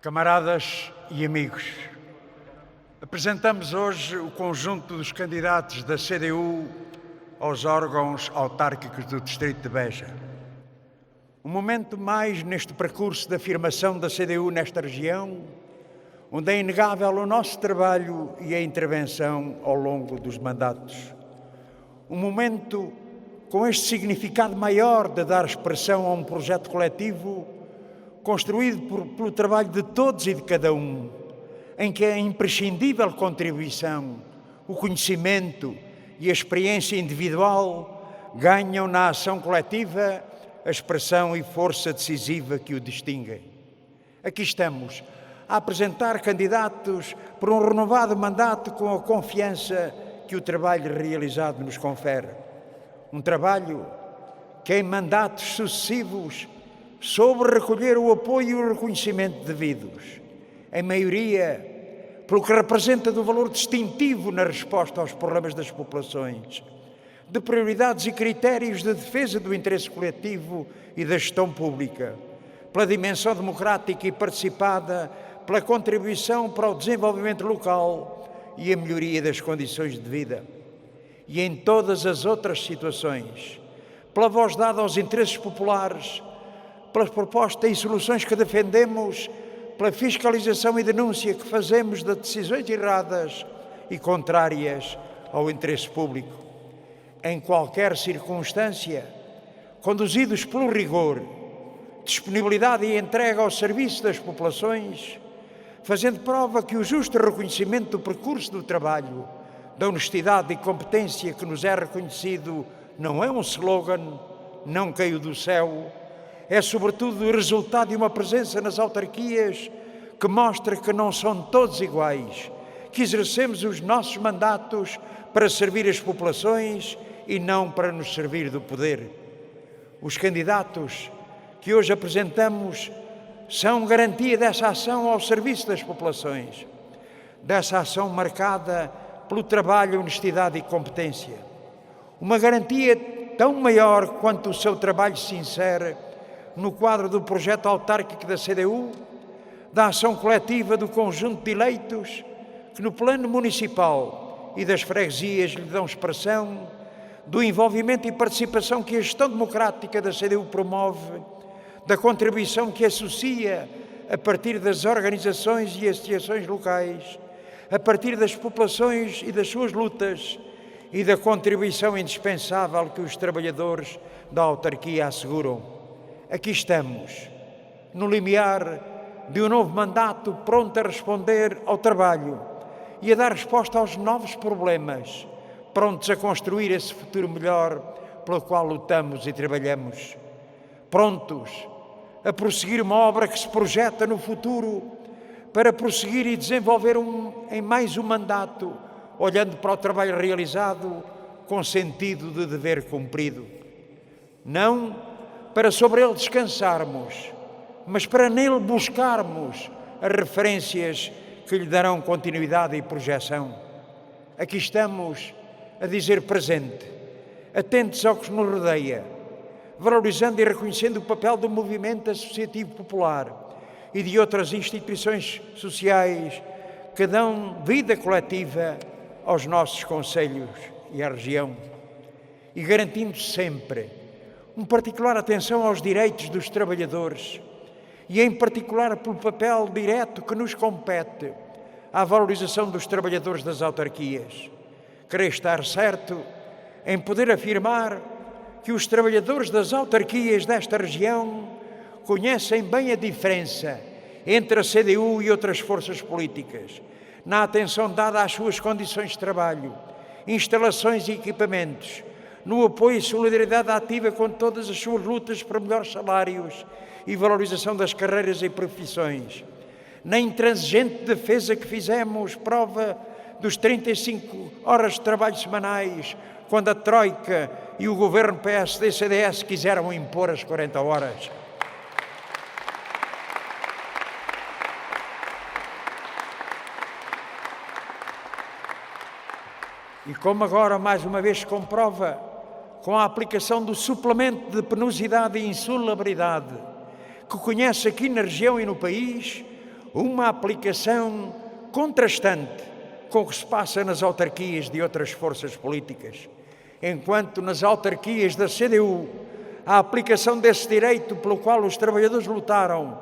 Camaradas e amigos, apresentamos hoje o conjunto dos candidatos da CDU aos órgãos autárquicos do Distrito de Beja. Um momento mais neste percurso de afirmação da CDU nesta região, onde é inegável o nosso trabalho e a intervenção ao longo dos mandatos. Um momento com este significado maior de dar expressão a um projeto coletivo construído pelo trabalho de todos e de cada um, em que a imprescindível contribuição, o conhecimento e a experiência individual ganham na ação coletiva a expressão e força decisiva que o distinguem. Aqui estamos a apresentar candidatos por um renovado mandato com a confiança que o trabalho realizado nos confere. Um trabalho que em mandatos sucessivos soube recolher o apoio e o reconhecimento devidos, em maioria pelo que representa do valor distintivo na resposta aos problemas das populações, de prioridades e critérios de defesa do interesse coletivo e da gestão pública, pela dimensão democrática e participada, pela contribuição para o desenvolvimento local e a melhoria das condições de vida. E em todas as outras situações, pela voz dada aos interesses populares, pelas propostas e soluções que defendemos, pela fiscalização e denúncia que fazemos de decisões erradas e contrárias ao interesse público. Em qualquer circunstância, conduzidos pelo rigor, disponibilidade e entrega ao serviço das populações, fazendo prova que o justo reconhecimento do percurso do trabalho, da honestidade e competência que nos é reconhecido não é um slogan, não caiu do céu, é sobretudo o resultado de uma presença nas autarquias que mostra que não são todos iguais, que exercemos os nossos mandatos para servir as populações e não para nos servir do poder. Os candidatos que hoje apresentamos são garantia dessa ação ao serviço das populações, dessa ação marcada pelo trabalho, honestidade e competência. Uma garantia tão maior quanto o seu trabalho se insere no quadro do projeto autárquico da CDU, da ação coletiva do conjunto de eleitos que no plano municipal e das freguesias lhe dão expressão, do envolvimento e participação que a gestão democrática da CDU promove, da contribuição que associa a partir das organizações e associações locais, a partir das populações e das suas lutas e da contribuição indispensável que os trabalhadores da autarquia asseguram. Aqui estamos, no limiar de um novo mandato pronto a responder ao trabalho e a dar resposta aos novos problemas, prontos a construir esse futuro melhor pelo qual lutamos e trabalhamos. Prontos a prosseguir uma obra que se projeta no futuro para prosseguir e desenvolver em mais um mandato, olhando para o trabalho realizado com sentido de dever cumprido. Não para sobre ele descansarmos, mas para nele buscarmos as referências que lhe darão continuidade e projeção. Aqui estamos a dizer presente, atentos ao que nos rodeia, valorizando e reconhecendo o papel do movimento associativo popular e de outras instituições sociais que dão vida coletiva aos nossos concelhos e à região, e garantindo sempre uma particular atenção aos direitos dos trabalhadores e, em particular, pelo papel direto que nos compete à valorização dos trabalhadores das autarquias. Creio estar certo em poder afirmar que os trabalhadores das autarquias desta região conhecem bem a diferença entre a CDU e outras forças políticas, na atenção dada às suas condições de trabalho, instalações e equipamentos, no apoio e solidariedade ativa com todas as suas lutas para melhores salários e valorização das carreiras e profissões, na intransigente defesa que fizemos prova dos 35 horas de trabalho semanais, quando a Troika e o governo PSD-CDS quiseram impor as 40 horas. E como agora mais uma vez se comprova, com a aplicação do suplemento de penosidade e insalubridade, que conhece aqui na região e no país, uma aplicação contrastante com o que se passa nas autarquias de outras forças políticas. Enquanto nas autarquias da CDU a aplicação desse direito pelo qual os trabalhadores lutaram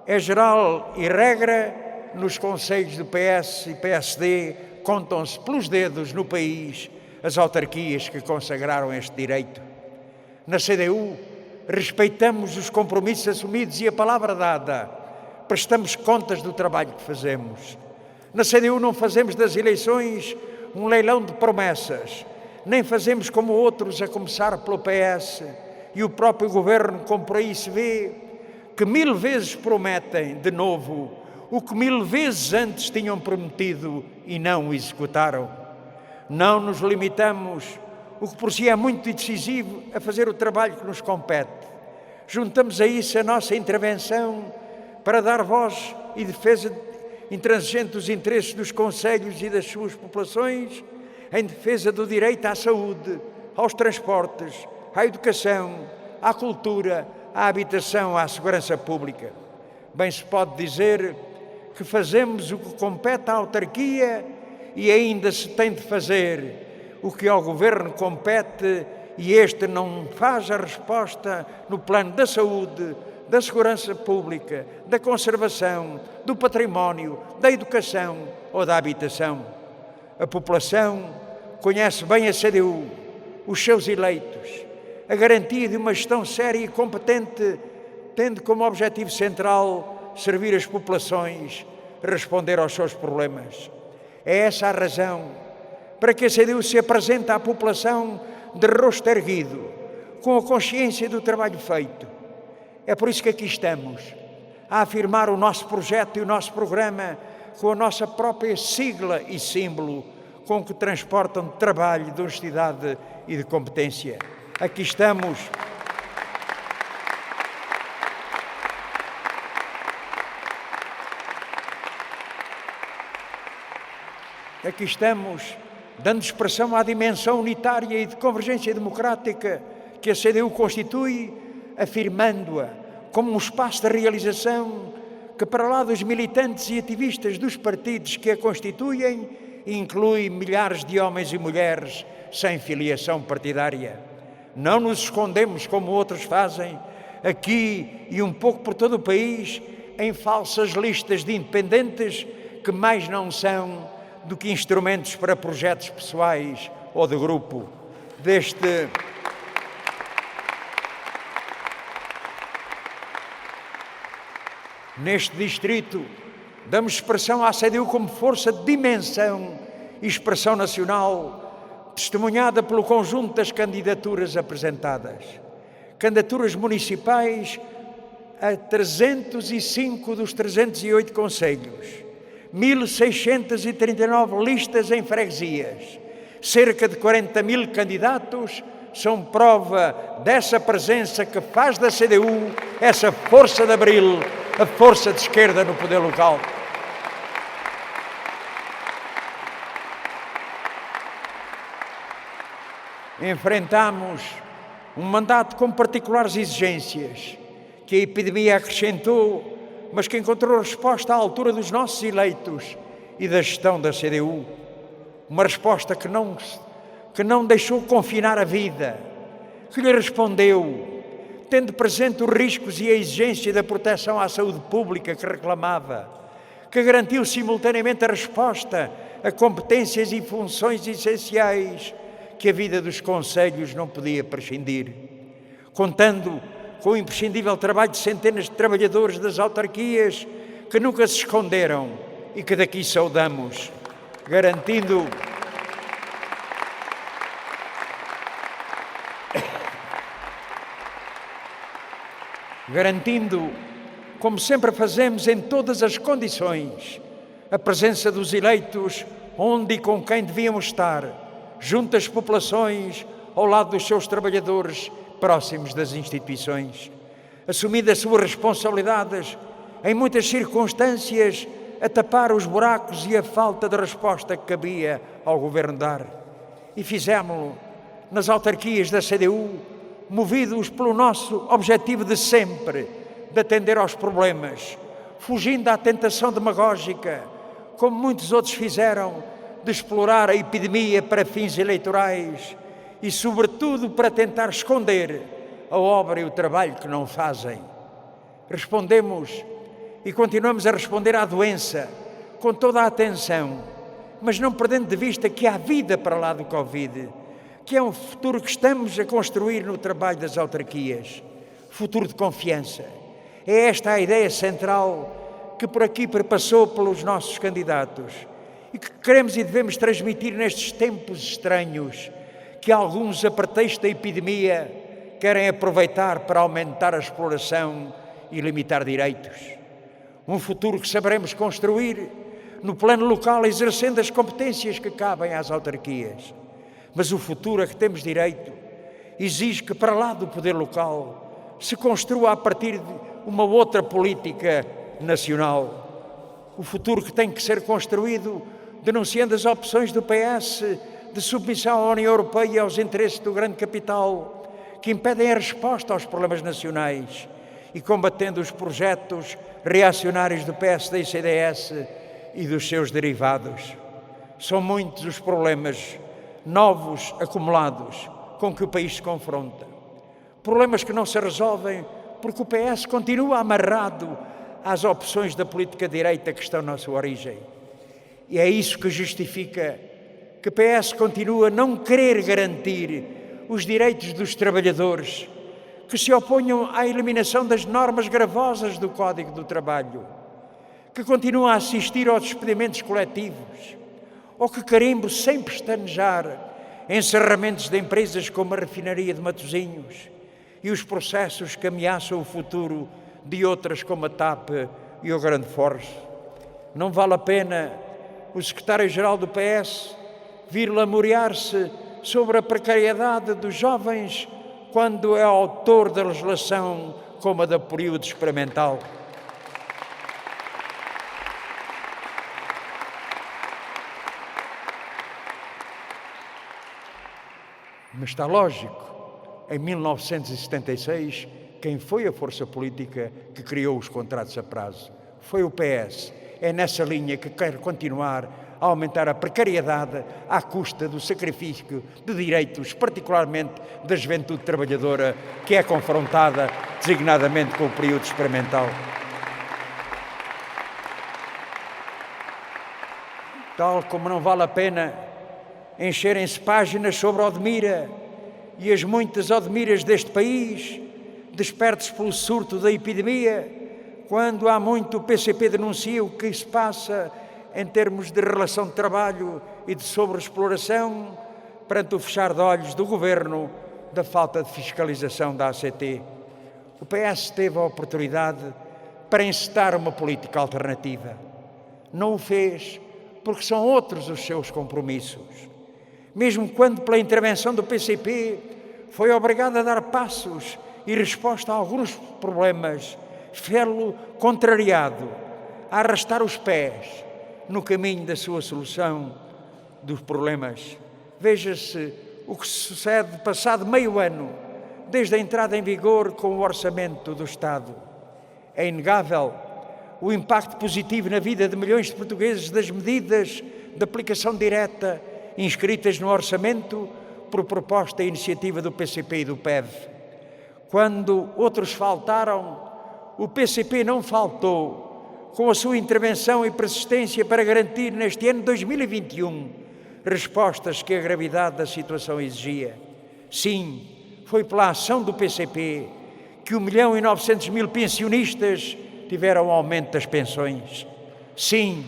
é geral e regra, nos concelhos do PS e PSD contam-se pelos dedos no país as autarquias que consagraram este direito. Na CDU respeitamos os compromissos assumidos e a palavra dada, prestamos contas do trabalho que fazemos. Na CDU não fazemos das eleições um leilão de promessas, nem fazemos como outros, a começar pelo PS e o próprio governo, como por aí se vê, que 1000 vezes prometem de novo o que 1000 vezes antes tinham prometido e não executaram. Não nos limitamos, o que por si é muito decisivo, a fazer o trabalho que nos compete. Juntamos a isso a nossa intervenção para dar voz e defesa intransigente dos interesses dos concelhos e das suas populações, em defesa do direito à saúde, aos transportes, à educação, à cultura, à habitação, à segurança pública. Bem se pode dizer que fazemos o que compete à autarquia e ainda se tem de fazer o que ao governo compete, e este não faz a resposta no plano da saúde, da segurança pública, da conservação, do património, da educação ou da habitação. A população conhece bem a CDU, os seus eleitos, a garantia de uma gestão séria e competente, tendo como objetivo central servir as populações, responder aos seus problemas. É essa a razão para que a CDU se apresenta à população de rosto erguido, com a consciência do trabalho feito. É por isso que aqui estamos, a afirmar o nosso projeto e o nosso programa com a nossa própria sigla e símbolo, com que transportam de trabalho, de honestidade e de competência. Aqui estamos dando expressão à dimensão unitária e de convergência democrática que a CDU constitui, afirmando-a como um espaço de realização que, para lá dos militantes e ativistas dos partidos que a constituem, inclui milhares de homens e mulheres sem filiação partidária. Não nos escondemos, como outros fazem, aqui e um pouco por todo o país, em falsas listas de independentes que mais não são do que instrumentos para projetos pessoais ou de grupo. Neste distrito, damos expressão à CDU como força de dimensão e expressão nacional, testemunhada pelo conjunto das candidaturas apresentadas. Candidaturas municipais a 305 dos 308 concelhos, 1.639 listas em freguesias, cerca de 40.000 candidatos são prova dessa presença que faz da CDU essa força de abril, a força de esquerda no poder local. Enfrentamos um mandato com particulares exigências que a epidemia acrescentou, mas que encontrou resposta à altura dos nossos eleitos e da gestão da CDU. Uma resposta que não deixou confinar a vida, que lhe respondeu, tendo presente os riscos e a exigência da proteção à saúde pública que reclamava, que garantiu simultaneamente a resposta a competências e funções essenciais que a vida dos concelhos não podia prescindir, contando com o imprescindível trabalho de centenas de trabalhadores das autarquias que nunca se esconderam e que daqui saudamos, garantindo como sempre fazemos em todas as condições, a presença dos eleitos onde e com quem devíamos estar, junto às populações, ao lado dos seus trabalhadores, próximos das instituições, assumindo as suas responsabilidades, em muitas circunstâncias, a tapar os buracos e a falta de resposta que cabia ao Governo dar. E fizemos-lo nas autarquias da CDU, movidos pelo nosso objetivo de sempre, de atender aos problemas, fugindo à tentação demagógica, como muitos outros fizeram, de explorar a epidemia para fins eleitorais e, sobretudo, para tentar esconder a obra e o trabalho que não fazem. Respondemos e continuamos a responder à doença com toda a atenção, mas não perdendo de vista que há vida para lá do Covid, que é um futuro que estamos a construir no trabalho das autarquias, futuro de confiança. É esta a ideia central que por aqui perpassou pelos nossos candidatos e que queremos e devemos transmitir nestes tempos estranhos que alguns, a pretexto da epidemia, querem aproveitar para aumentar a exploração e limitar direitos. Um futuro que saberemos construir no plano local, exercendo as competências que cabem às autarquias. Mas o futuro a que temos direito exige que, para lá do poder local, se construa a partir de uma outra política nacional. O futuro que tem que ser construído denunciando as opções do PS de submissão à União Europeia e aos interesses do grande capital, que impedem a resposta aos problemas nacionais, e combatendo os projetos reacionários do PSD e CDS e dos seus derivados. São muitos os problemas novos acumulados com que o país se confronta. Problemas que não se resolvem porque o PS continua amarrado às opções da política direita que estão na sua origem. E é isso que justifica que o PS continua a não querer garantir os direitos dos trabalhadores, que se oponham à eliminação das normas gravosas do Código do Trabalho, que continua a assistir aos despedimentos coletivos, ou que carimbo sem pestanejar encerramentos de empresas como a refinaria de Matosinhos e os processos que ameaçam o futuro de outras como a TAP e o Grande Forte. Não vale a pena o secretário-geral do PS vir lamuriar-se sobre a precariedade dos jovens quando é autor da legislação como a da período experimental. Mas está lógico, em 1976, quem foi a força política que criou os contratos a prazo? Foi o PS. É nessa linha que quer continuar a aumentar a precariedade à custa do sacrifício de direitos, particularmente da juventude trabalhadora, que é confrontada designadamente com o período experimental. Tal como não vale a pena encherem-se páginas sobre Odmira e as muitas Odmiras deste país, despertos pelo surto da epidemia, quando há muito o PCP denuncia o que se passa em termos de relação de trabalho e de sobreexploração perante o fechar de olhos do Governo da falta de fiscalização da ACT. O PS teve a oportunidade para encetar uma política alternativa. Não o fez porque são outros os seus compromissos. Mesmo quando, pela intervenção do PCP, foi obrigado a dar passos e resposta a alguns problemas, fê-lo contrariado, a arrastar os pés no caminho da sua solução dos problemas. Veja-se o que sucede passado meio ano, desde a entrada em vigor com o Orçamento do Estado. É inegável o impacto positivo na vida de milhões de portugueses das medidas de aplicação direta inscritas no Orçamento por proposta e iniciativa do PCP e do PEV. Quando outros faltaram, o PCP não faltou, com a sua intervenção e persistência para garantir neste ano 2021 respostas que a gravidade da situação exigia. Sim, foi pela ação do PCP que 1.900.000 pensionistas tiveram aumento das pensões. Sim,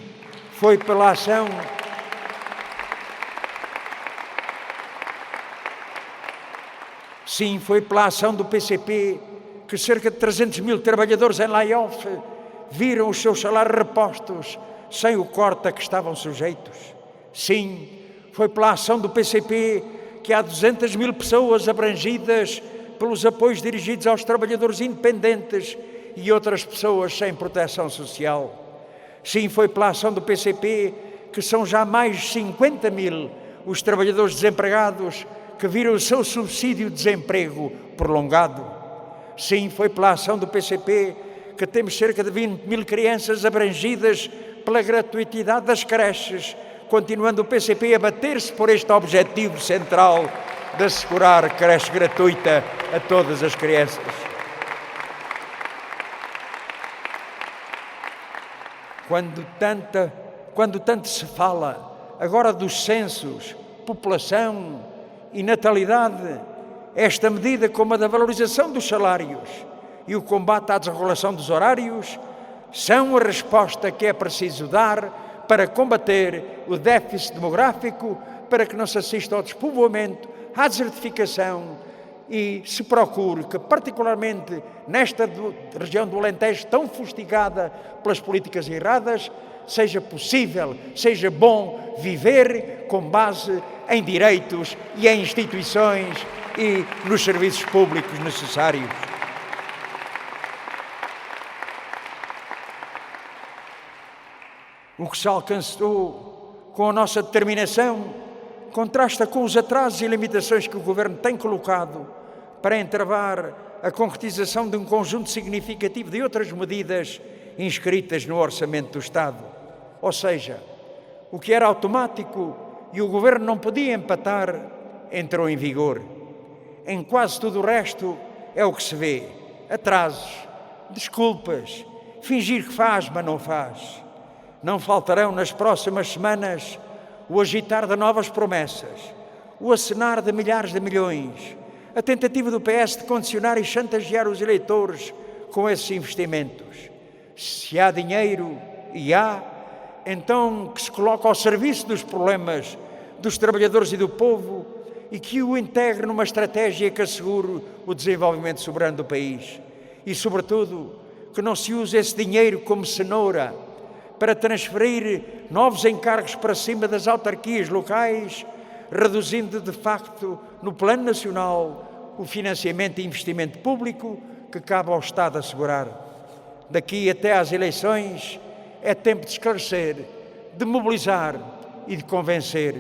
foi pela ação do PCP que cerca de 300.000 trabalhadores em layoff viram os seus salários repostos sem o corte a que estavam sujeitos. Sim, foi pela ação do PCP que há 200.000 pessoas abrangidas pelos apoios dirigidos aos trabalhadores independentes e outras pessoas sem proteção social. Sim, foi pela ação do PCP que são já mais de 50.000 os trabalhadores desempregados que viram o seu subsídio de desemprego prolongado. Sim, foi pela ação do PCP que temos cerca de 20 mil crianças abrangidas pela gratuitidade das creches, continuando o PCP a bater-se por este objetivo central de assegurar creche gratuita a todas as crianças. Quando tanto se fala agora dos censos, população e natalidade, esta medida, como a da valorização dos salários e o combate à desregulação dos horários, são a resposta que é preciso dar para combater o déficit demográfico, para que não se assista ao despovoamento, à desertificação e se procure que, particularmente nesta região do Alentejo tão fustigada pelas políticas erradas, seja possível, seja bom viver com base em direitos e em instituições e nos serviços públicos necessários. O que se alcançou com a nossa determinação contrasta com os atrasos e limitações que o Governo tem colocado para entravar a concretização de um conjunto significativo de outras medidas inscritas no Orçamento do Estado. Ou seja, o que era automático e o Governo não podia empatar, entrou em vigor. Em quase tudo o resto é o que se vê: atrasos, desculpas, fingir que faz, mas não faz. Não faltarão nas próximas semanas o agitar de novas promessas, o acenar de milhares de milhões, a tentativa do PS de condicionar e chantagear os eleitores com esses investimentos. Se há dinheiro, e há, então que se coloque ao serviço dos problemas dos trabalhadores e do povo e que o integre numa estratégia que assegure o desenvolvimento soberano do país. E, sobretudo, que não se use esse dinheiro como cenoura para transferir novos encargos para cima das autarquias locais, reduzindo de facto no plano nacional o financiamento e investimento público que cabe ao Estado assegurar. Daqui até às eleições é tempo de esclarecer, de mobilizar e de convencer,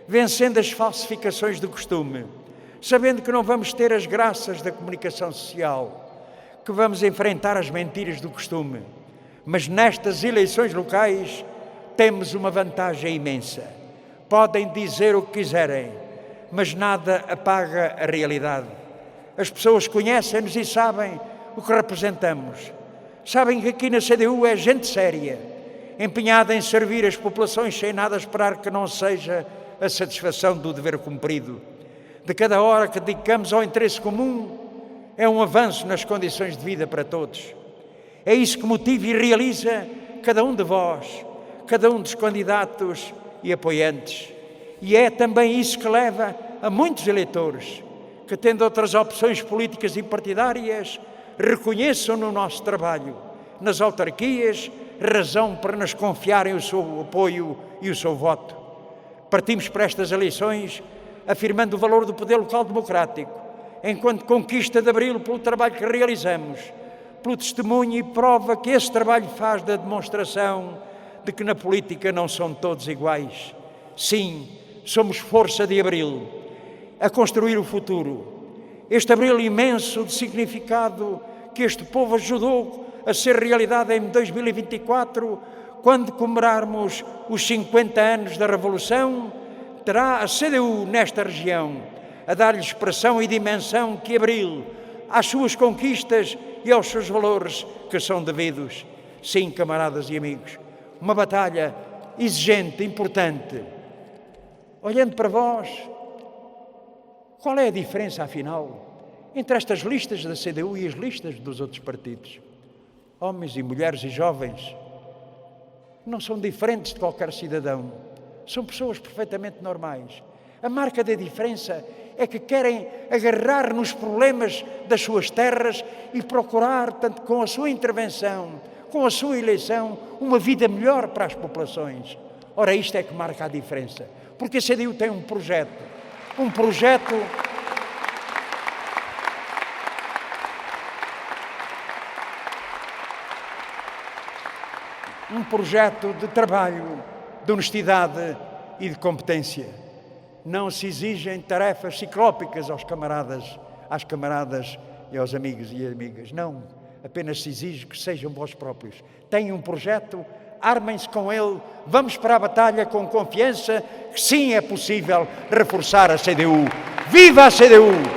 vencendo as falsificações do costume, sabendo que não vamos ter as graças da comunicação social, que vamos enfrentar as mentiras do costume. Mas nestas eleições locais temos uma vantagem imensa. Podem dizer o que quiserem, mas nada apaga a realidade. As pessoas conhecem-nos e sabem o que representamos. Sabem que aqui na CDU é gente séria, empenhada em servir as populações sem nada esperar que não seja a satisfação do dever cumprido. De cada hora que dedicamos ao interesse comum é um avanço nas condições de vida para todos. É isso que motiva e realiza cada um de vós, cada um dos candidatos e apoiantes. E é também isso que leva a muitos eleitores que, tendo outras opções políticas e partidárias, reconheçam no nosso trabalho, nas autarquias, razão para nos confiarem o seu apoio e o seu voto. Partimos para estas eleições afirmando o valor do poder local democrático, enquanto conquista de abril pelo trabalho que realizamos, pelo testemunho e prova que esse trabalho faz da demonstração de que na política não são todos iguais. Sim, somos força de abril, a construir o futuro. Este abril imenso de significado que este povo ajudou a ser realidade em 2024, quando comemorarmos os 50 anos da Revolução, terá a CDU nesta região a dar-lhe expressão e dimensão que abril às suas conquistas e aos seus valores que são devidos. Sim, camaradas e amigos, uma batalha exigente, importante. Olhando para vós, qual é a diferença, afinal, entre estas listas da CDU e as listas dos outros partidos? Homens e mulheres e jovens não são diferentes de qualquer cidadão. São pessoas perfeitamente normais. A marca da diferença é que querem agarrar nos problemas das suas terras e procurar, tanto com a sua intervenção, com a sua eleição, uma vida melhor para as populações. Ora, isto é que marca a diferença. Porque a CDU tem um projeto de trabalho, de honestidade e de competência. Não se exigem tarefas ciclópicas às camaradas e aos amigos e amigas. Não. Apenas se exige que sejam vós próprios. Têm um projeto, armem-se com ele, vamos para a batalha com confiança que sim é possível reforçar a CDU. Viva a CDU!